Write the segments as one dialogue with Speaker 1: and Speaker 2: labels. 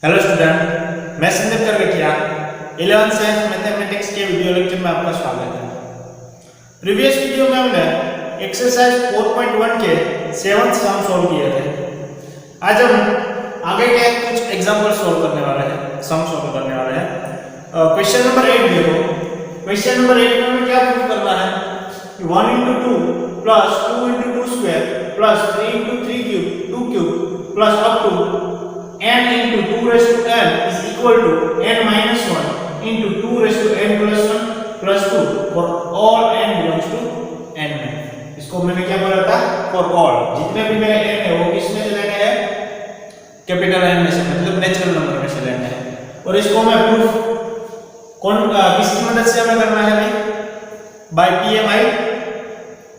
Speaker 1: Hello student, मैं Sandeep करगठिया 11th science mathematics के video lecture में आपका स्वागत है। प्रीवियस वीडियो में हमने एक्सरसाइज 4.1 के 7th सम सॉल्व किए थे। आज हम आगे के कुछ एग्जांपल सॉल्व करने वाले हैं, सम सॉल्व करने वाले हैं। क्वेश्चन नंबर 8 देखो। क्वेश्चन नंबर 8 में हमें क्या प्रूव करना है कि 1 * 2 + 2 * 2 square + 3 * 3 cube 2 cube plus up to n into 2 raised to n is equal to n minus 1 into 2 raised to n plus 1 plus 2 for all n belongs to n में। इसको मैंने क्या बोला था? for all, जितने भी मेरे n है वो किसमें से लेने हैं? कैपिटल n में से, मतलब नेचुरल नंबर में से लेने हैं। और इसको मैं प्रूफ किसकी मदद से हमें करना है भाई? Bye PMI।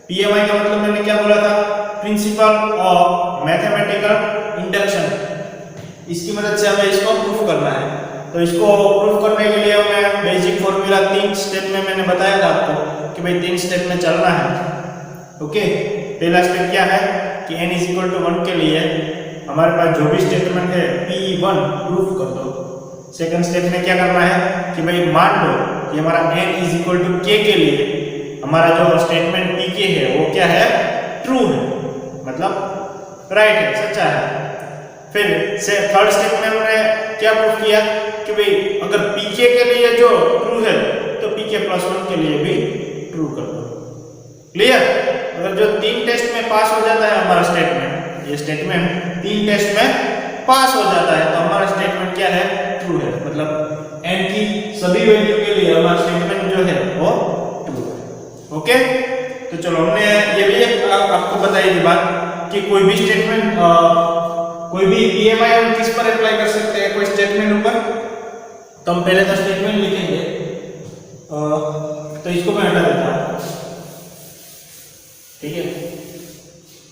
Speaker 1: PMI का मतलब मैंने क्या बोला था? Principal of mathematical induction. इसकी मदद से हमें इसको प्रूफ करना है। तो इसको प्रूफ करने के लिए हमें बेसिक फॉर्मूला 3 स्टेप में मैंने बताया था आपको कि भाई 3 स्टेप में चलना है। ओके, पहला स्टेप क्या है कि n = 1 के लिए हमारे पास जो भी स्टेटमेंट है P1 प्रूफ कर दो। सेकंड स्टेप में क्या करना है कि भाई मान लो कि हमारा n = k के लिए हमारा जो स्टेटमेंट pk है वो क्या है? ट्रू है, मतलब राइट है, सच्चा है। फिर से थर्ड स्टेप में हमने क्या प्रूफ किया कि भाई अगर pk के लिए जो ट्रू है तो pk + 1 के लिए भी ट्रू कर दो। क्लियर? अगर जो 3 टेस्ट में पास हो जाता है हमारा स्टेटमेंट, ये स्टेटमेंट 3 टेस्ट में पास हो जाता है तो हमारा स्टेटमेंट क्या है? ट्रू है, मतलब n की सभी वैल्यू के लिए हमारा स्टेटमेंट जो है वो ट्रू है। ओके, तो चलो हमने ये भी आपको बताई थी बात कि कोई भी स्टेटमेंट कोई भी PMI हम किस पर अप्लाई कर सकते हैं? कोई स्टेटमेंट ऊपर। तो हम पहले तो स्टेटमेंट लिखेंगे, तो इसको मैं हटा देता हूं, ठीक है।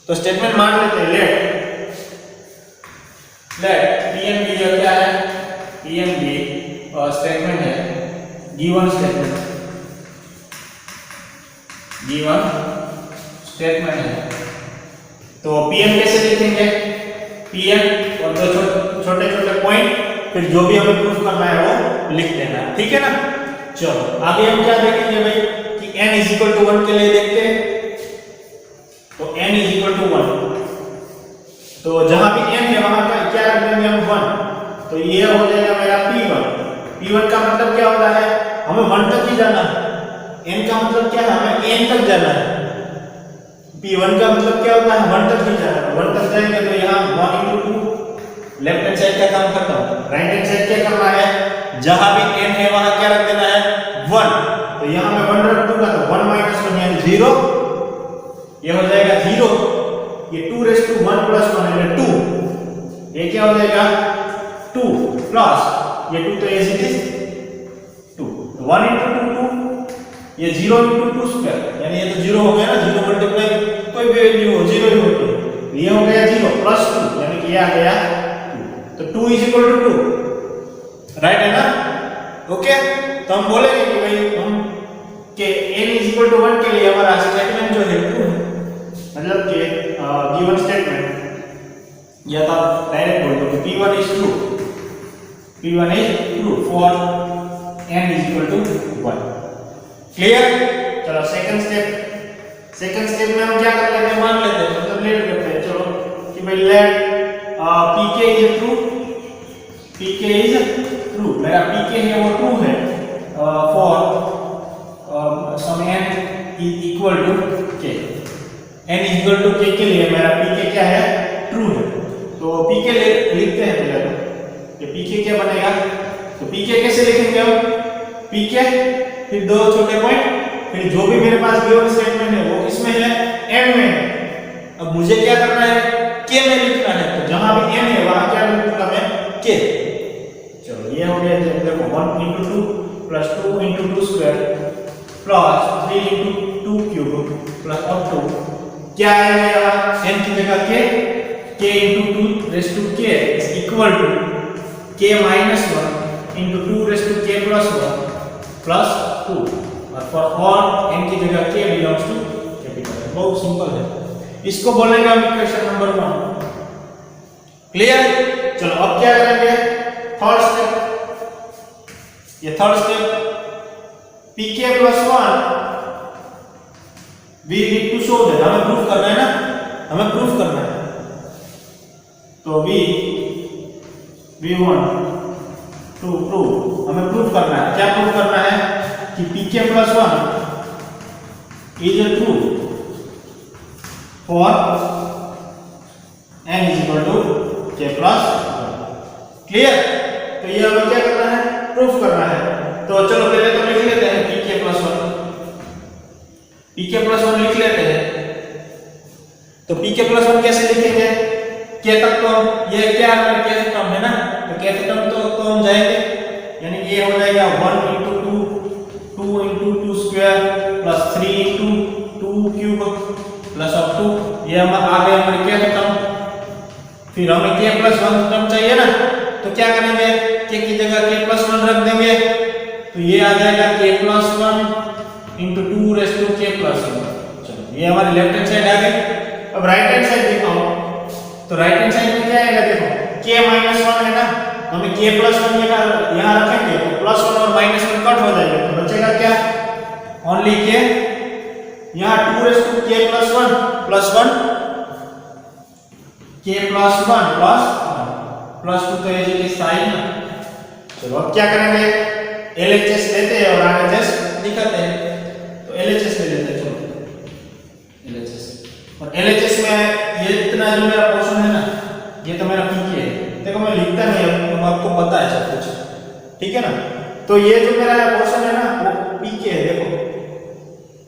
Speaker 1: तो स्टेटमेंट मान लेते हैं लेट PMB क्या है? PMB स्टेटमेंट है, गिवन स्टेटमेंट है। तो PM कैसे लिखेंगे? PM और दो छोटे छोटे पॉइंट, फिर जो भी हमें प्रूफ करना है वो लिख देना है, ठीक है ना। चलो आगे हम क्या देखेंगे भाई कि n = 1 के लिए देखते हैं। तो n = 1, तो जहां भी n है वहां का क्या रख देंगे हम? 1। तो ये हो जाएगा मेरा P1 का मतलब क्या होता है? हमें 1 तक ही जाना है। n का मतलब क्या है? हमें n तक जाना है। P1 का मतलब क्या होता है? 1 तक ही जाना है। 1 तक जाएंगे तो यहाँ 1 * 2 लेफ्ट हैंड साइड क्या काम करता हूँ, राइट हैंड साइड क्या करना है? जहां भी n है वहां क्या रख देना है? 1। तो यहाँ मैं 1 रख दूंगा तो 1 - 1 यानी 0, ये हो जाएगा 0। ये 2 raised to 1 + 1 यानी 2, ये क्या हो जाएगा? 2 प्लस ये 2 तो एज इट इज 2। 1 * 2 2, ये 0 * 2 स्क्वायर यानी ये तो 0 हो गया ना। 0 मल्टीप्लाई कोई भी वैल्यू हो 0 ही होती है। ये हो गया 0 + 2 यानी कि ये आ गया 2। तो 2 = 2, राइट है ना। ओके, तो हम बोलेंगे कि भाई हम के n = 1 के लिए हमारा स्टेटमेंट जो है ट्रू है, मतलब कि गिवन स्टेटमेंट या तो डायरेक्ट बोल दो कि P1 is true for n = 1। Clear? चलो सेकंड स्टेप में हम क्या कर लेते हैं? मान लेते हैं, मतलब लेट करते हैं। चलो कि भाई लेट pk is true, मेरा pk है वो ट्रू है for some n equal to k। n = k के लिए मेरा pk क्या है? ट्रू है। तो pk लिखते हैं पहले तो ये pk क्या बनेगा? तो pk कैसे लिखेंगे हम? pk फिर दो छोटे पॉइंट, फिर जो भी मेरे पास गिवन स्टेटमेंट है वो किसमें है? n में। अब मुझे क्या करना है? k में लिखना है। तो जहां भी n है वहां क्या लिखूंगा मैं? k। चलो ये हो गया, देखो 1 * 2 + 2 * 2 square plus 3 * 2 cube plus up to क्या आएगा? n की जगह k * 2 raised to k is equal to k - 1 into 2 raised to k plus 1 plus 2। और फॉर ऑल n की जगह k बिलोंग्स टू कैपिटल। बहुत सिंपल है, इसको बोलेंगे हम इक्वेशन नंबर 1। क्लियर? चलो अब क्या करेंगे थर्ड स्टेप, ये third step pk plus 1 we need to show that, हमें प्रूफ करना है ना, हमें प्रूफ करना है, तो we want to prove, हमें प्रूफ करना है, क्या प्रूफ करना है कि pk plus 1 is a true for n is equal to k plus 1, clear. तो ये हमें क्या करना है, प्रूफ करना है। तो चलो पहले तो लिख लेते हैं pk plus 1, pk plus 1 लिख लेते हैं। तो pk plus 1 कैसे लिखेंगे, k तक तो ये क्या है, k टर्म है ना, तो k टर्म तो हम जाएंगे, यानी ये हो जाएगा 1 into 2 2 into 2 square plus 3 into 2 cube plus up to, ये हम आ गए हमारे k टर्म। फिर हमें k plus 1 टर्म चाहिए ना, तो क्या करेंगे, k की जगह k plus 1 रख देंगे, तो ये आ जाएगा k plus 1 into 2 raised to k plus 1। चलो ये हमारी लेफ्ट हैंड साइड आ गई। अब राइट हैंड साइड दिखाओ, तो राइट हैंड साइड में क्या आएगा, देखो k minus 1 है ना, हमें k plus 1 यहाँ रखेंगे तो प्लस 1 और माइनस 1 कट हो जाएगा, तो बचेगा क्या, ओनली k, यहाँ 2 raised to k plus 1 plus 1 k plus 1 plus 2 तो ये जी साइन। चलो अब क्या करेंगे, LHS लेते हैं और RHS दिखाते हैं, तो LHS ले लेते हैं। चलो LHS, और LHS में ये इतना जो मेरा पोर्शन है ना, ये तो मेरा pk है, देखो मैं लिखता नहीं हूं, तो आपको पता है सब कुछ, ठीक है ना। तो ये जो मेरा पोर्शन है ना वो pk है, देखो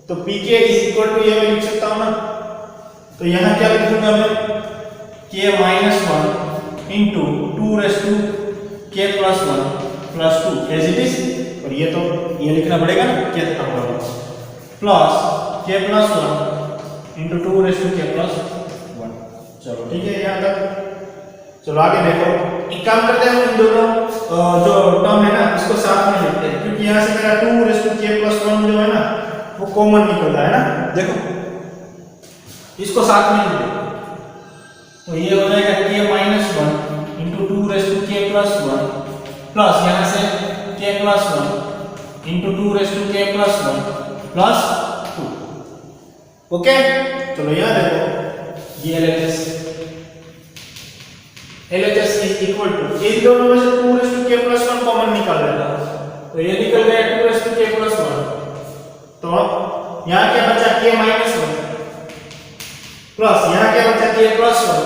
Speaker 1: तो pk इज इक्वल टू, ये मैं लिख सकता हूं ना, तो यहाँ क्या लिखूंगा मैं, k minus 1 into 2 raised to k plus 1 plus 2 as it is, और ये तो ये लिखना पड़ेगा ना k टर्म वाला, plus k plus 1 into 2 raised to k plus 1। चलो ठीक है यहाँ तक। चलो आगे देखो, एक काम करते हैं, इन दोनों जो टर्म है ना उसको साथ में लिखते हैं, क्योंकि यहाँ से मेरा 2 raised to k plus 1 जो है ना वो कॉमन निकलता है ना, देखो इसको साथ में लिखते हैं, तो ये हो जाएगा k minus 1 into 2 raised to k plus 1 plus यहाँ से k plus 1 into 2 raised to k plus 1 plus 2। Okay, चलो यहाँ देखो ये LHS is equal to, इन दोनों में से 2 raised to k plus 1 common निकाल लेता, तो ये निकल गया 2 raised to k plus 1, तो यहाँ क्या बचा k minus 1 प्लस यहाँ क्या बचा k plus 1,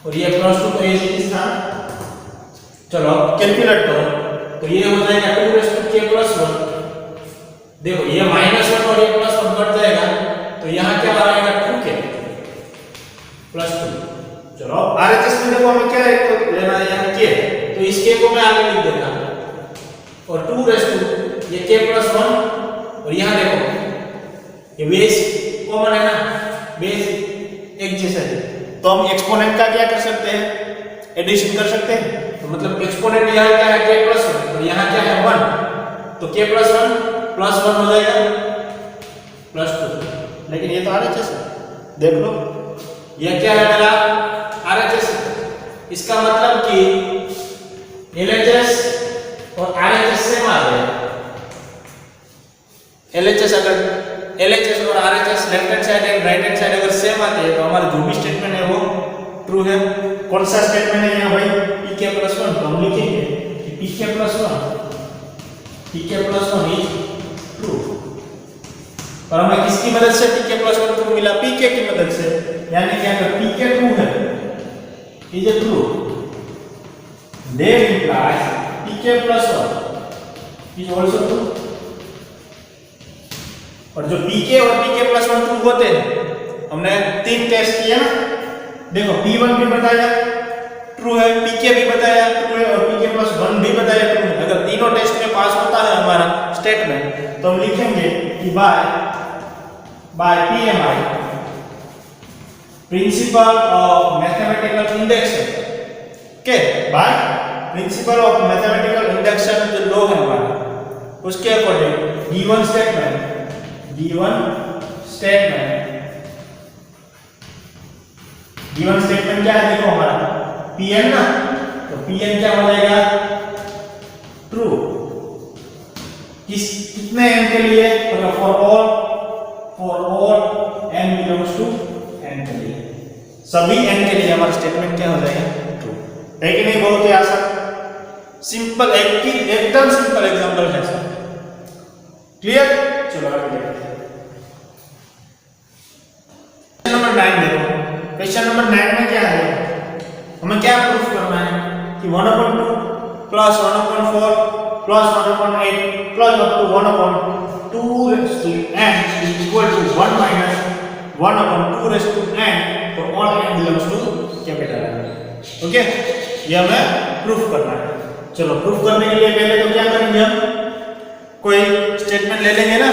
Speaker 1: और ये प्लस 2 तो ये चीज था। चलो कैलकुलेट करो, तो ये हो जाएगा 2 raised to k plus 1, देखो ये माइनस 1 और ये प्लस 1 कट जाएगा, तो यहाँ क्या आएगा 2k plus 2। चलो RHS में देखो हमें क्या है, तो लेना है यहाँ k, तो इस k को मैं आगे लिख देता हूँ, और 2 raised to ये k plus 1, और यहाँ देखो ये बेस कॉमन है ना, बेस एक जैसा है, तो हम एक्सपोनेंट का क्या कर सकते हैं, एडिशन कर सकते हैं, तो मतलब एक्सपोनेंट यहाँ क्या है k plus 1, तो यहाँ क्या है 1, तो k plus 1 plus 1 हो जाएगा plus 2, लेकिन ये तो RHS है, देख लो ये क्या है मेरा RHS, इसका मतलब कि LHS और RHS सेम आ गए। LHS अगर LHS और RHS left hand side and right hand side अगर सेम आते हैं, तो हमारा जो भी स्टेटमेंट है वो ट्रू है। कौन सा स्टेटमेंट है यहाँ भाई, pk plus 1, तो हम लिखेंगे कि pk plus 1 इज ट्रू, और हमें किसकी मदद से pk plus 1 ट्रू मिला, pk की मदद से, यानी कि अगर pk ट्रू है is a true, then implies pk plus 1 is also true. और जो pk और pk plus 1 ट्रू होते हैं, हमने 3 टेस्ट किए ना, देखो p1 भी बताया ट्रू है, pk भी बताया ट्रू है, और pk plus 1 भी बताया ट्रू है। अगर तीनों टेस्ट में पास होता है हमारा स्टेटमेंट, तो हम लिखेंगे कि by PMI, principle of mathematical induction, के by principle of mathematical induction जो लॉ है हमारा, उसके अकॉर्डिंग गिवन स्टेटमेंट क्या है, देखो हमारा Pn ना, तो तो Pn क्या हो जाएगा? ट्रू। कितने n के लिए? तो for all n belongs to n के लिए, सभी n के लिए हमारा स्टेटमेंट क्या हो जाएगा? ट्रू। है कि नहीं? बहुत ही आसान, सिंपल, एकदम सिंपल एग्जांपल है सर। क्लियर? चलो आगे देखते हैं। क्वेश्चन नंबर 9 देखो। क्वेश्चन नंबर 9 में क्या है? हमें क्या प्रूफ करना है कि 1/2 plus 1/4 plus 1/8 plus up to 1/2 raised to n is equal to 1 minus 1/2 raised to n for all n belongs to capital N। Okay, ये हमें प्रूफ करना है। चलो प्रूफ करने के लिए पहले तो क्या करेंगे, हम कोई स्टेटमेंट ले लेंगे ना,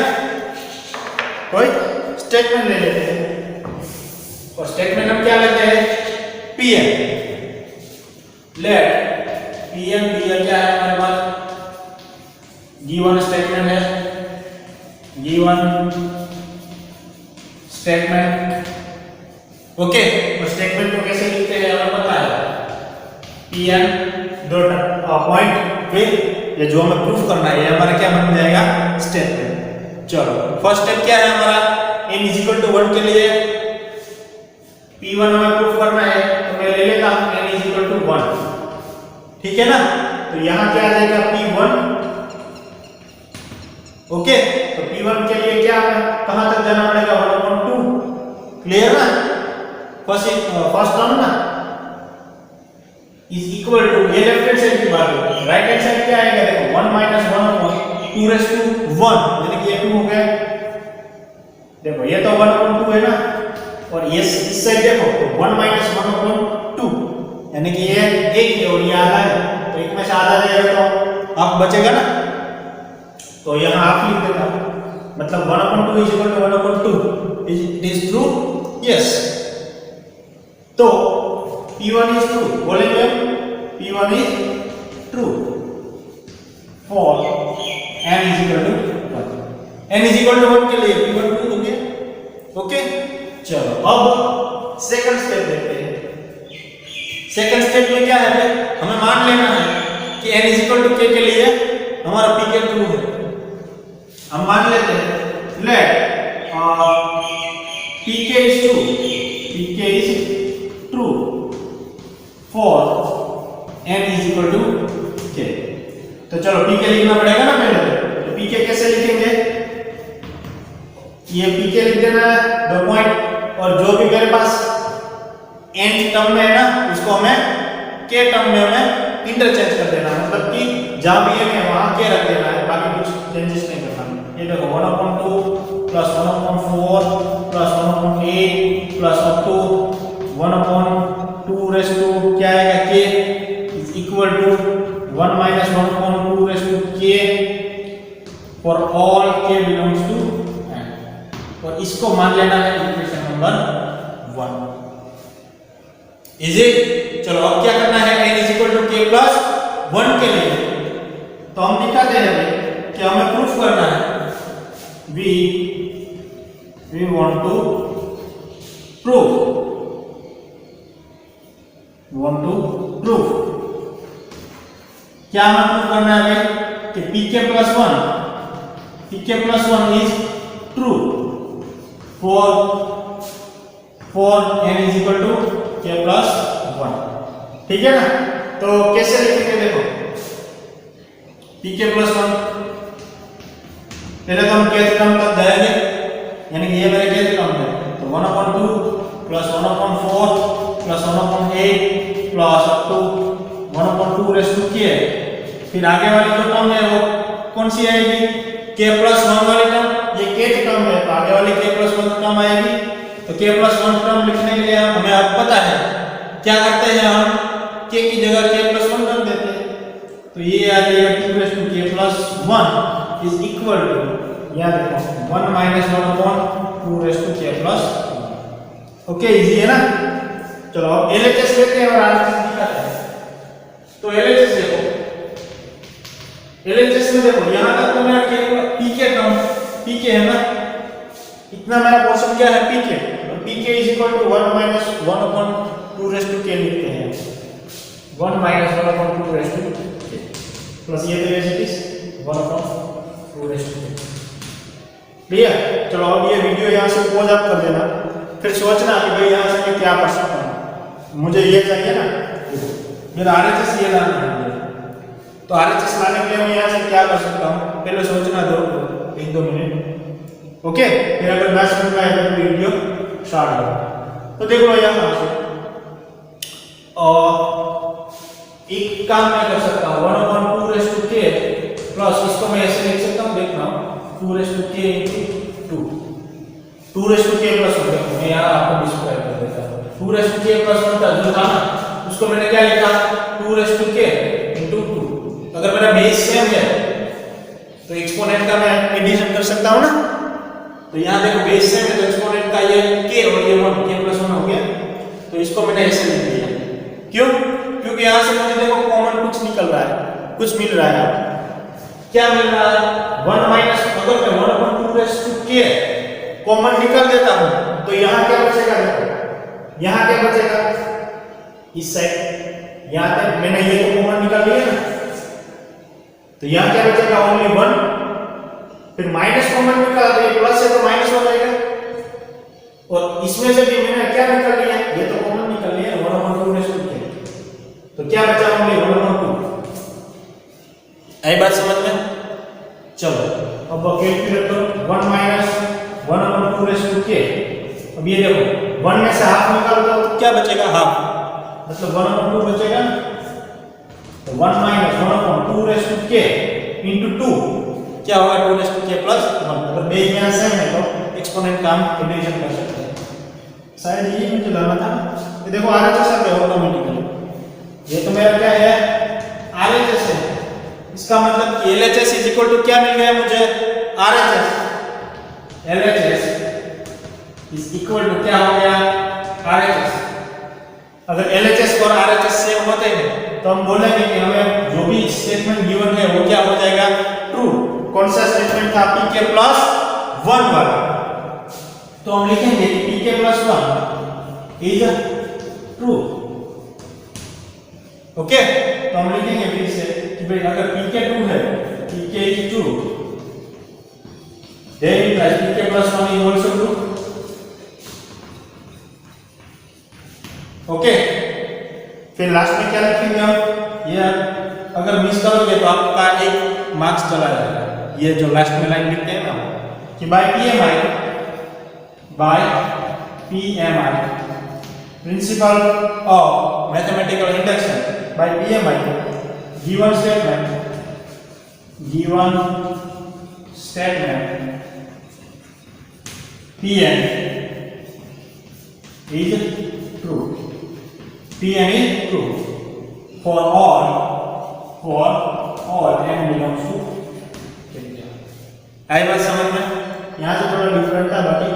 Speaker 1: कोई स्टेटमेंट ले लेते हैं। और स्टेटमेंट हम क्या लेते हैं? Pn। लेट Pn क्या है हमारे पास? गिवन स्टेटमेंट है, गिवन स्टेटमेंट। ओके, और स्टेटमेंट को कैसे लिखते हैं हमें पता है। Pn डॉट पॉइंट, फिर ये जो हमें प्रूफ करना है ये हमारा क्या बन जाएगा? स्टेटमेंट। चलो फर्स्ट स्टेप क्या है हमारा? n इज इक्वल टू 1 के लिए P1 हमें प्रूफ करना है, तो मैं ले लेता हूं n इज इक्वल टू 1। ठीक है ना? तो यहां क्या आ जाएगा? P1। ओके, तो P1 के लिए क्या कहां तक जाना पड़ेगा? 1/2। क्लियर ना? फर्स्ट टर्म ना इज इक्वल टू, ये लेफ्ट हैंड साइड की बात होती है, राइट हैंड साइड क्या आएगा? देखो 1 minus 1/2 raised to 1, यानी कि ये 2 हो गया। देखो ये तो 1/2 है ना, और ये इस साइड देखो तो 1 minus 1/2, यानी कि ये 1 है और ये आधा है, तो एक में से आधा जाएगा तो हाफ बचेगा ना, तो यहाँ हाफ लिख देता हूं, मतलब 1/2 is equal to 1/2। It is true? Yes. तो P1 is true, बोलेंगे P1 is true for n is equal to 1। n is equal to 1 के लिए P1 true हो गया। ओके, चलो अब सेकंड स्टेप देखते हैं। सेकंड स्टेप में क्या है? हमें मान लेना है कि n is equal to k के लिए हमारा pk ट्रू है। हम मान लेते हैं late pk is true, pk is true for n is equal to k। तो चलो pk लिखना पड़ेगा ना पहले, तो pk कैसे लिखेंगे? ये pk लिख देना है 2 पॉइंट, और जो भी मेरे पास n टर्म में है ना उसको हमें k टर्म में हमें इंटरचेंज कर देना है, मतलब कि जहां भी n है वहां k रख देना है, बाकी कुछ चेंजेस नहीं करना। ये देखो 1/2 plus 1/4 plus 1/8 plus up to 1/2 raised to क्या आएगा? k is equal to 1 minus 1/2 raised to k for all k belongs to n, और इसको मान लेना है इक्वेशन नंबर 1। इजी? चलो अब क्या करना है? n is equal to k plus 1 के लिए तो हम दिखाते हैं कि हमें प्रूफ करना है we want to prove क्या हमें प्रूफ करना है कि pk plus 1 is true for n is equal to k plus 1। ठीक है ना? तो कैसे लिखेंगे? देखो pk plus 1, पहले तो हम kth टर्म तक जाएंगे, यानी कि ये मेरे kth टर्म है, तो 1/2 plus 1/4 plus 1/8 plus up to 1/2 raised to k। फिर आगे वाली जो टर्म है वो कौन सी आएगी? k plus 1 वाली टर्म, ये kth टर्म है तो आगे वाली k plus 1 टर्म आएगी। तो k plus 1 टर्म लिखने के लिए हमें अब पता है क्या करते हैं, हम k की जगह k plus 1 रख देते हैं, तो ये आ जाएगा 2 raised to k plus 1 is equal to, यहाँ देखो 1 minus 1/2 raised to k plus 1। Okay, easy है ना? चलो अब LHS लेते हैं और आंसर दिखाते हैं। तो LHS देखो, LHS में देखो यहां तक तो मेरा pk टर्म pk है ना, इतना मेरा पोर्शन क्या है? pk, और pk is equal to 1 minus 1/2 raised to k लिखते हैं। 1 minus 1 upon 2 raised to k plus ये तो as it is 1 upon 2 raised to k। Clear? चलो अब ये वीडियो यहाँ से पॉज अप कर देना, फिर सोचना कि भाई यहाँ से मैं क्या कर सकता हूँ, मुझे ये चाहिए ना, मेरा RHS ये लाना है, तो RHS लाने के लिए मैं यहाँ से क्या कर सकता हूँ, पहले सोचना दो 1-2 मिनट। ओके, फिर अगर मैं समझ में आएगा तो वीडियो स्टार्ट करो। तो देख लो यहाँ से और एक काम मैं कर सकता हूँ 1 upon 2 raised to k plus इसको मैं ऐसे लिख सकता हूँ, देखना 2 raised to k into 2 raised to k plus 1 मैं यहाँ आपको डिस्क्राइब कर देता हूँ। 2 raised to k प्लस 1 था जो था ना, उसको मैंने क्या लिखा 2 raised to k into 2। अगर मेरा बेस सेम है तो एक्सपोनेंट का मैं एडिशन कर सकता हूँ ना, तो यहाँ देखो बेस सेम है तो एक्सपोनेंट का ये k और ये 1 k प्लस 1 हो गया, तो इसको मैंने ऐसे लिख दिया। क्यों? क्योंकि यहाँ से मुझे देखो कॉमन कुछ निकल रहा है, कुछ मिल रहा है। क्या मिल रहा है 1 माइनस, अगर मैं 1 upon 2 raised to k common निकाल देता हूँ तो यहाँ क्या बचेगा, देखो यहाँ क्या बचेगा, इस साइड यहाँ तक मैंने ये तो कॉमन निकाल लिया ना, तो यहाँ क्या बचेगा ओनली 1, फिर माइनस कॉमन निकाल दिया, प्लस है तो माइनस हो जाएगा, और इसमें से भी मैंने क्या निकाल लिया, ये तो कॉमन निकाल लिया 1 upon 2 raised to k, तो क्या बचा ओनली 1 upon 2। आई बात समझ में? चलो अब कैलकुलेट करो 1 minus 1 upon 2 raised to k। अब ये देखो 1 में से हाफ निकाल दो तो क्या बचेगा, हाफ, मतलब 1 upon 2 बचेगा, तो 1 minus 1 upon 2 raised to k into 2 क्या होगा 2 raised to k plus 1। अगर बेस यहाँ सेम है तो एक्सपोनेंट का हम एडिशन कर सकते हैं। शायद ये मुझे लाना था, ये देखो RHS आ गया ऑटोमेटिकली, ये तो मेरा क्या है RHS है, इसका मतलब LHS इज इक्वल टू क्या मिल गया मुझे, RHS। LHS is equal to क्या हो गया, RHS। अगर LHS और RHS सेम होते हैं तो हम बोलेंगे कि हमें जो भी स्टेटमेंट गिवन है वो क्या हो जाएगा, ट्रू। कौन सा स्टेटमेंट था, pk प्लस 1 वाला, तो हम लिखेंगे कि pk plus 1 is true. Okay, तो हम लिखेंगे फिर से कि भाई अगर pk 2 है, pk is true, then pk plus 1 is also true। Okay, फिर लास्ट में क्या लिखेंगे हम, ये अगर मिस करोगे तो आपका एक मार्क्स चला जाएगा। ये जो लास्ट में लाइन लिखते हैं ना कि by PMI principle of mathematical induction by PMI given statement Pn is true, Pn is true for all n belongs to capital। आई बात समझ में? यहाँ से थोड़ा डिफरेंट था, बाकी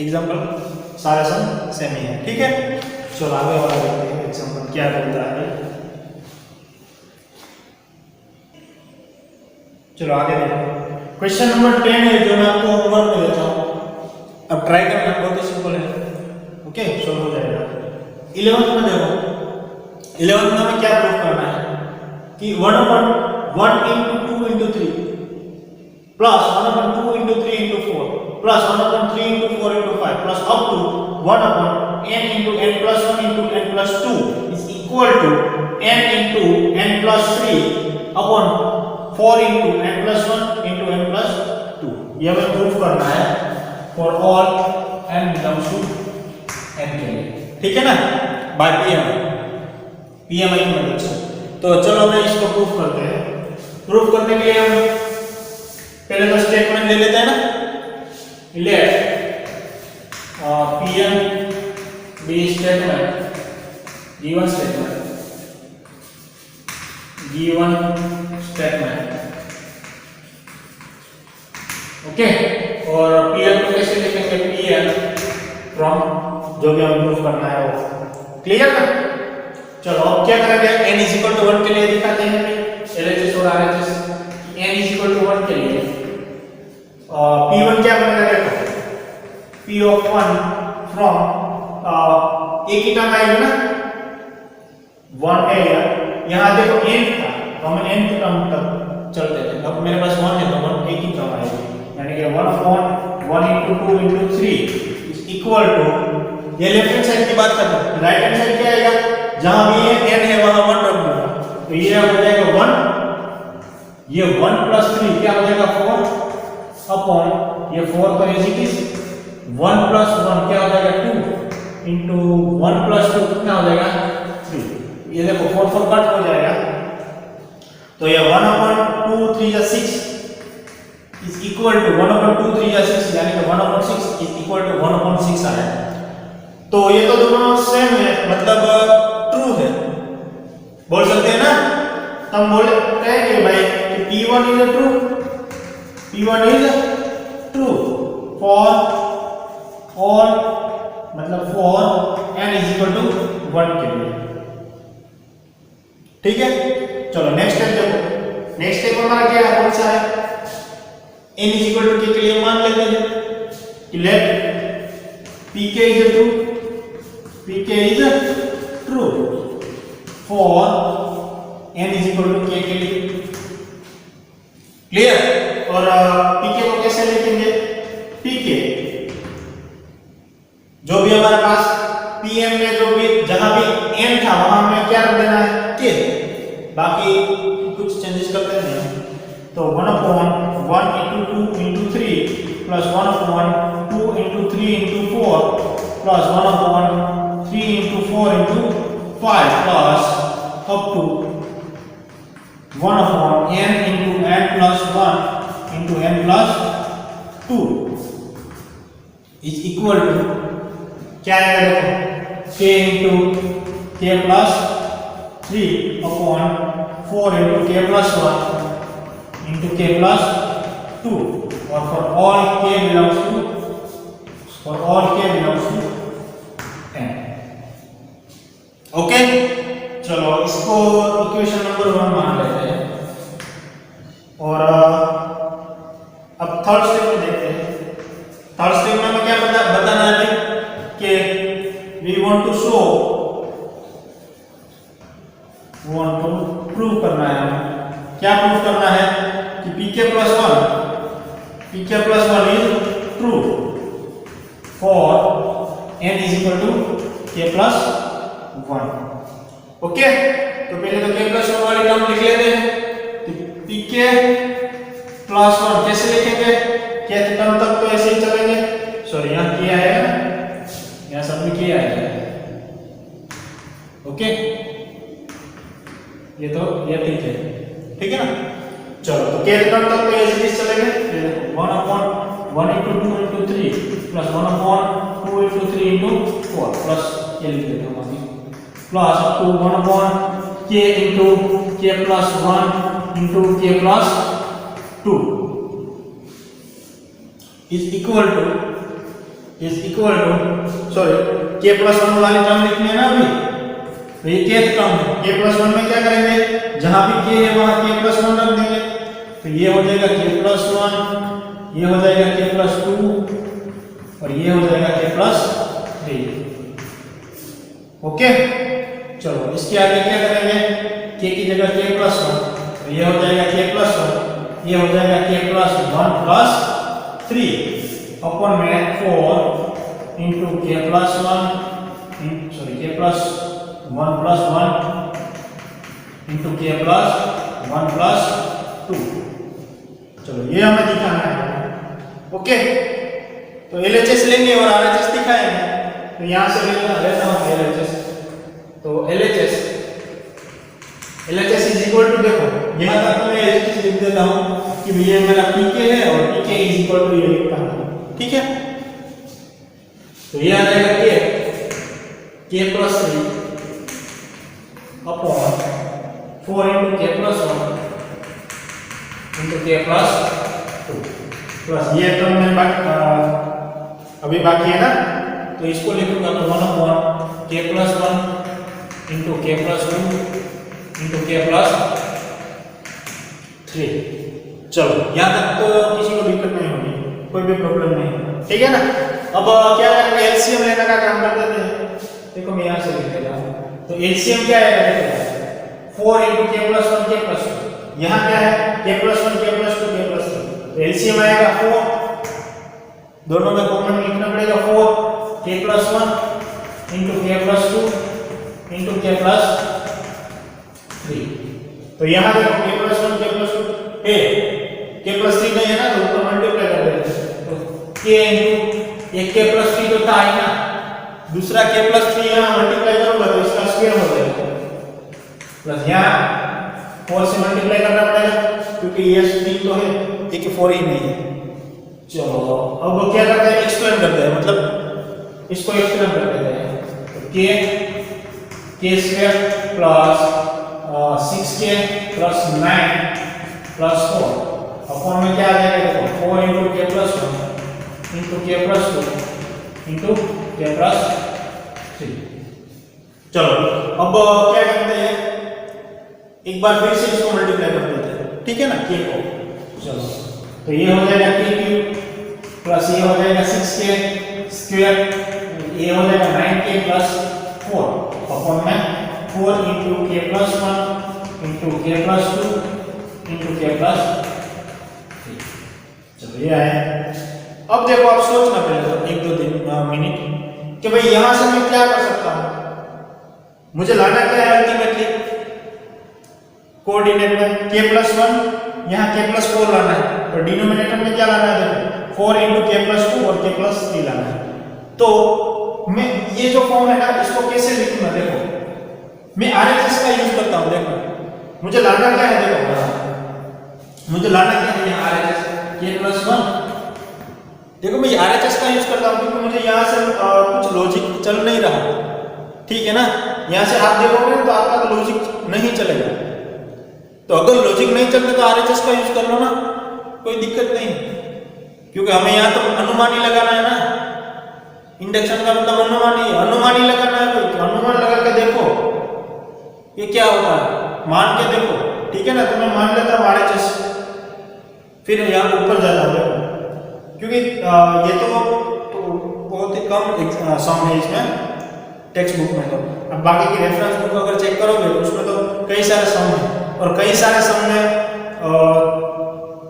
Speaker 1: एग्जांपल सारे सब सेम ही है। ठीक है, चलो आगे वाला देखते हैं एग्जांपल क्या बोलता है। चलो आगे देखो, क्वेश्चन नंबर 10 है जो मैं आपको होमवर्क में देता हूँ, अब ट्राई करना, बहुत ही सिंपल है। ओके, सॉल्व हो जाएगा। 11th में देखो, 11th में हमें क्या प्रूव करना है कि 1 upon 1 into 2 into 3 plus 1 upon 2 into 3 into 4 plus 1 upon 3 into 4 into 5 plus up to 1 upon n into n plus 1 into n plus 2 is equal to n into n plus 3 upon 4 into n plus 1 into n plus 2। ये हमें proof करना है for all n belongs to n के लिए। ठीक है ना, bye PMI की मदद से। तो चलो मैं इसको प्रूफ करते हैं। प्रूफ करने के लिए हम पहले तो स्टेटमेंट ले लेते हैं ना, let Pm be statement given statement okay, और Pm को कैसे लिखेंगे, Pm फ्रॉम जो भी हमें प्रूफ करना है वो। क्लियर ना? चलो अब क्या करेंगे, n इज इक्वल टू 1 के लिए दिखाते हैं LHS और RHS। n is equal to 1 के लिए P1 क्या बनेगा, देखो P of 1 फ्रॉम एक ही टर्म आएगी ना, 1 है यहाँ देखो n था तो हम n टर्म तक चलते थे। अब मेरे पास 1 है तो 1 एक ही टर्म आएगी, यानी कि 1/1 into 2 into 3 is equal to, ये लेफ्ट हैंड साइड की बात करते हैं, राइट हैंड साइड क्या आएगा, जहां भी ये n है वहां 1 रख दूंगा तो ये हो जाएगा 1, ये 1 plus 3 क्या हो जाएगा 4 अपॉन ये 4 का इज इट इज 1 plus 1 क्या हो जाएगा 2 into 1 plus 2 कितना हो जाएगा 3। ये देखो 4 4 कट हो जाएगा तो ये 1/2 3 या 6 is equal to 1/2 3 या 6 यानी कि 1/6 is equal to 1/6 आया। तो ये तो दोनों सेम है, मतलब ट्रू है, बोल सकते हैं ना। तो हम बोलते हैं कि भाई कि P1 is true, P1 is true for all, मतलब for n is equal to 1 के लिए। ठीक है, चलो नेक्स्ट स्टेप देखो। नेक्स्ट स्टेप हमारा क्या है, कौन सा है, n is equal to k के लिए मान लेते हैं कि let pk is true, pk is true for n is equal to k के लिए। क्लियर। और pk को कैसे लिखेंगे, pk जो भी हमारे पास pm में जो भी जहां भी n था वहां हमें क्या रख देना है k, बाकी कुछ चेंजेस करते हैं तो 1/1 into 2 into 3 plus 1/2 into 3 into 4 plus 1/3 into 4 into 5 plus up to 1/n into n plus 1 into n plus 2 is equal to क्या आएगा देखो k into k plus 3/4 into k plus 1 into k plus 2 और for all k belongs to n। Okay, चलो इसको equation number 1 मान लेते हैं और अब थर्ड स्टेप में देखते हैं। थर्ड स्टेप में हमें क्या बताना है कि we want to प्रूव करना है। क्या प्रूव करना है कि pk plus 1 is true for n is equal to k plus 1। Okay, तो पहले तो k plus 1 वाली टर्म लिख लेते हैं। तो pk plus 1 कैसे लिखेंगे, k टर्म तक तो ऐसे ही चलेंगे, सॉरी यहाँ k आएगा, यहाँ सब में k आएगा। ओके, ये ठीक है ना। चलो तो k टर्म तक तो ऐसे ही चलेंगे। 1/1 into 2 into 3 plus 1/2 into 3 into 4 plus ये लिख देते हैं अभी plus up to 1/k into k plus 1 into k plus 2 is equal to sorry k plus 1 वाली टर्म लिखनी है ना अभी, तो ये kth टर्म है। k plus 1 में क्या करेंगे, जहां भी k है वहां k plus 1 रख देंगे तो ये हो जाएगा k plus 1, ये हो जाएगा k plus 2 और ये हो जाएगा k plus 3। ओके, चलो इसके आगे क्या करेंगे, k की जगह k plus 1 तो ये हो जाएगा k plus 1, ये हो जाएगा k plus 1 plus 3 अपॉन में 4 into k plus 1 sorry k plus 1 plus 1 into k plus 1 plus 2। चलो ये हमें दिखाना है। ओके, तो LHS लेंगे और RHS दिखाएंगे। तो यहाँ से लेता हूँ LHS। तो LHS इज इक्वल टू, देखो यहाँ तक तो मैं LHS लिख देता हूँ कि ये मेरा PK है और PK इज इक्वल टू ये लिखता हूँ। ठीक है, तो ये आ जाएगा k plus 3 upon 4 into k plus 1 into k plus 2 plus ये टर्म में अभी बाकी है ना, तो इसको लिखूंगा तो 1/1 k plus 1 into k plus 2 into k plus 3। चलो यहाँ तक तो किसी को दिक्कत नहीं होगी, कोई भी प्रॉब्लम नहीं, ठीक है ना। अब क्या करेंगे, एलसीएम लेने का काम कर देते हैं। देखो मैं यहाँ से लिख देता हूँ तो एलसीएम क्या आएगा? 4 into k plus 1 k plus 2। यहाँ क्या है? k plus 1 k plus 2 k plus 3। तो एलसीएम आएगा 4, दोनों में कॉमन लिखना पड़ेगा 4 k plus 1 into k plus 2 into k plus 3। तो यहाँ देखो k plus 1 k plus 2 है, k plus 3 नहीं है ना, तो ऊपर मल्टीप्लाई कर देंगे। तो k into एक k plus 3 तो था ही ना, दूसरा k plus 3 यहाँ मल्टीप्लाई करूंगा तो इसका स्क्वायर हो जाएगा, प्लस यहाँ 4 से मल्टीप्लाई करना पड़ेगा क्योंकि ये 3 तो है, एक 4 ही नहीं है। चलो अब क्या करते हैं? एक्सप्लेन करते हैं, मतलब इसको एक्सप्लेन कर देते हैं। k square plus 6k plus 9 plus 4 upon में क्या आ जाएगा? देखो 4 into k plus 1 into k plus 2 into k plus 3। चलो अब क्या करते हैं? एक बार फिर से इसको मल्टीप्लाई कर देते हैं, ठीक है ना, k को। चलो तो ये हो जाएगा k क्यूब प्लस ये हो जाएगा 6k स्क्वायर, ये हो जाएगा 9k प्लस 4 अपॉन में 4 into k plus 1 into k plus 2 into k plus 3। चलो ये आया। अब देखो आप सोचना पड़ेगा 1-2 मिनट कि भाई यहां से मैं क्या कर सकता हूं, मुझे लाना क्या है अल्टीमेटली कोऑर्डिनेट में k plus 1, यहाँ k plus 4 लाना है, और डिनोमिनेटर में क्या लाना है? देखो 4 into k plus 2 और k plus 3 लाना है। तो मैं ये जो फॉर्म है ना, इसको कैसे लिखूंगा? देखो मैं RHS का यूज करता हूँ। देखो मुझे लाना क्या है? देखो मुझे लाना क्या है? यहाँ RHS k plus 1। देखो मैं RHS का यूज करता हूँ क्योंकि मुझे यहाँ से कुछ लॉजिक चल नहीं रहा, ठीक है ना। यहाँ से आप देखोगे तो आपका लॉजिक नहीं चलेगा, तो अगर लॉजिक नहीं चलता तो RHS का यूज कर लो ना, कोई दिक्कत नहीं, क्योंकि हमें यहाँ तो अनुमान ही लगाना है ना। इंडक्शन का मतलब अनुमान ही लगाना है, कोई तो अनुमान लगा के देखो ये क्या होता है, मान के देखो, ठीक है ना। तो मैं मान लेता हूँ RHS, फिर यहाँ ऊपर जाता हूँ, क्योंकि ये तो बहुत ही कम सम है इसमें टेक्स्ट बुक में। तो अब बाकी की रेफरेंस बुक अगर चेक करोगे तो उसमें तो कई सारे सम है, और कई सारे सम में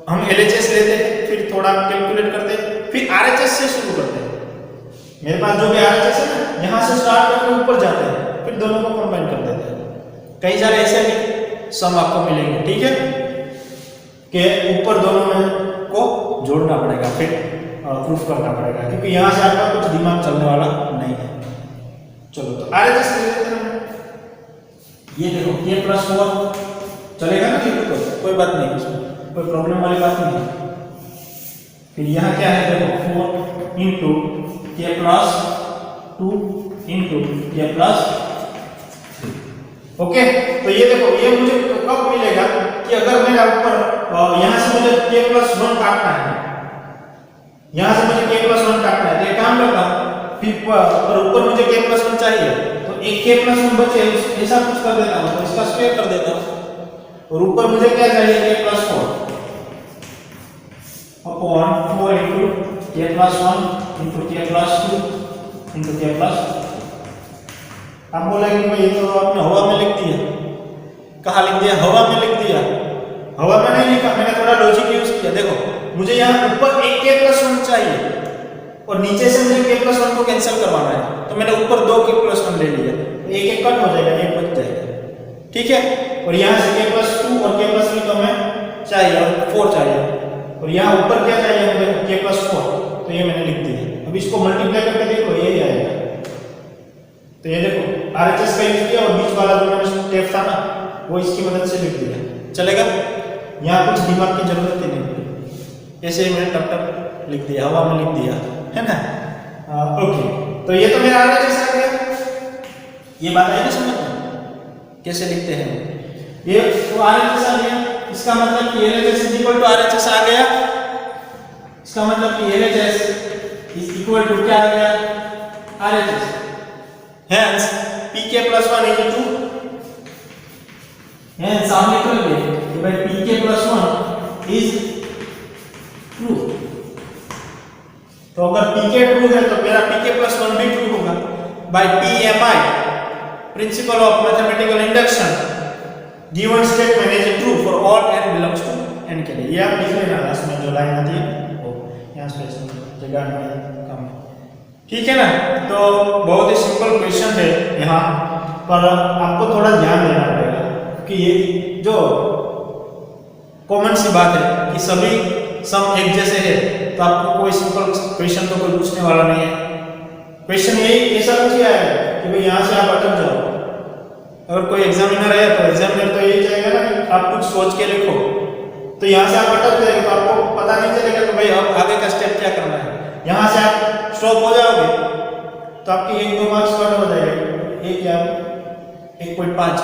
Speaker 1: हम LHS लेते हैं, फिर थोड़ा कैलकुलेट करते हैं, फिर RHS से शुरू करते हैं। मेरे पास जो भी RHS है ना, यहाँ से स्टार्ट करके ऊपर जाते हैं, फिर दोनों को कंबाइन कर देते हैं। कई सारे ऐसे भी सम आपको मिलेंगे, ठीक है, कि ऊपर दोनों में को जोड़ना पड़ेगा, फिर प्रूफ करना पड़ेगा, क्योंकि यहाँ से आपका कुछ दिमाग चलने वाला नहीं है। चलो तो RHS ले लेते हैं। ये देखो k plus 4 चलेगा ना, ठीक है, कोई बात नहीं, इसमें कोई प्रॉब्लम वाली बात नहीं है। फिर यहाँ क्या है? देखो 4 into k plus 2 into k plus 3। Okay, तो ये देखो ये मुझे कब मिलेगा कि अगर मेरा ऊपर यहाँ से मुझे k plus 1 काटना है, यहाँ से मुझे k plus 1 काटना है, तो एक काम करता हूँ, फिर और ऊपर मुझे k plus 1 चाहिए, तो एक k plus 1 बचे, ऐसा कुछ कर देता हूँ, तो इसका स्क्वायर कर देता हूँ, और ऊपर मुझे क्या चाहिए? k plus 4 upon 4 into k plus 1 into k plus 2 into k plus। आप बोलेंगे कि भाई ये तो आपने हवा में लिख दिया। कहाँ लिख दिया? हवा में लिख दिया। हवा में नहीं लिखा, मैंने थोड़ा लॉजिक यूज किया। देखो मुझे यहाँ ऊपर एक k plus 1 चाहिए और नीचे से मुझे k plus 1 को कैंसिल करवाना है, तो मैंने ऊपर 2 k plus 1 ले लिया, एक एक कट हो जाएगा, एक बच जाएगा, ठीक है। और यहाँ से k plus 2 और k plus 3 तो हमें चाहिए, और 4 चाहिए, और यहाँ ऊपर क्या चाहिए मुझे? k plus 4, तो ये मैंने लिख दिया। अब इसको मल्टीप्लाई करके देखो, यही आएगा। तो ये देखो RHS का यूज किया, और बीच वाला जो मैंने स्टेप था ना, वो इसकी मदद से लिख दिया, चलेगा। यहाँ कुछ दिमाग की जरूरत ही नहीं, ऐसे ही मैंने टप टप लिख दिया, हवा में लिख दिया, है ना। ओके, तो ये तो मेरा RHS आ गया। ये बात आई ना समझ में कैसे लिखते हैं? ये तो RHS आ गया, इसका मतलब कि LHS is equal to RHS आ गया। इसका मतलब कि LHS इज इक्वल टू क्या आ गया? RHS। Hence pk plus 1 is equal to, hence हम लिख लेंगे कि भाई pk plus 1 is true। तो अगर pk ट्रू है तो मेरा pk plus 1 भी ट्रू होगा। by pmi principle of mathematical induction given statement is true for all n belongs to n के लिए। ये आप लिख लेना लास्ट में जो लाइन आती है वो यहाँ स्पेस में जगह नहीं कम है, ठीक है ना। तो बहुत ही सिंपल क्वेश्चन है यहाँ पर, आपको थोड़ा ध्यान देना पड़ेगा कि ये जो कॉमन सी बात है कि सभी सम एक जैसे है, तो आपको कोई सिंपल क्वेश्चन तो कोई पूछने वाला नहीं है। क्वेश्चन यही ऐसा पूछ गया है कि भाई यहाँ से आप अटक जाओ। अगर कोई एग्जामिनर है तो एग्जामिनर तो यही चाहेगा ना कि आप कुछ सोच के लिखो, तो यहाँ से आप अटक जाएंगे तो आपको पता नहीं चलेगा कि भाई अब आगे का स्टेप क्या करना है। यहाँ से आप स्टॉप हो जाओगे तो आपके 1-2 मार्क्स कट हो जाएंगे, एक या 1.5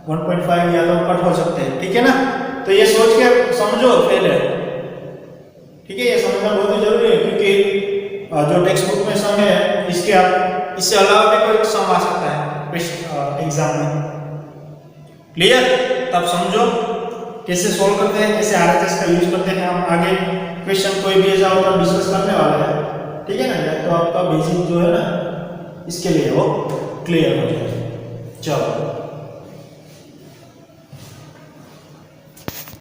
Speaker 1: 1.5 या तो कट हो सकते हैं, ठीक है ना। तो ये सोच के समझो पहले, ठीक है। ये समझना बहुत ही जरूरी है क्योंकि जो टेक्स्ट बुक में सम है इसके आप इससे अलावा भी कोई सम आ सकता है एग्जाम में। क्लियर? तब समझो कैसे सोल्व करते हैं, कैसे आरएचएस का यूज करते हैं। हम आगे क्वेश्चन कोई भी ऐसा होगा डिस्कस करने वाले हैं, ठीक है ना। तो आपका बेसिक जो है ना इसके लिए वो क्लियर हो जाए। चलो।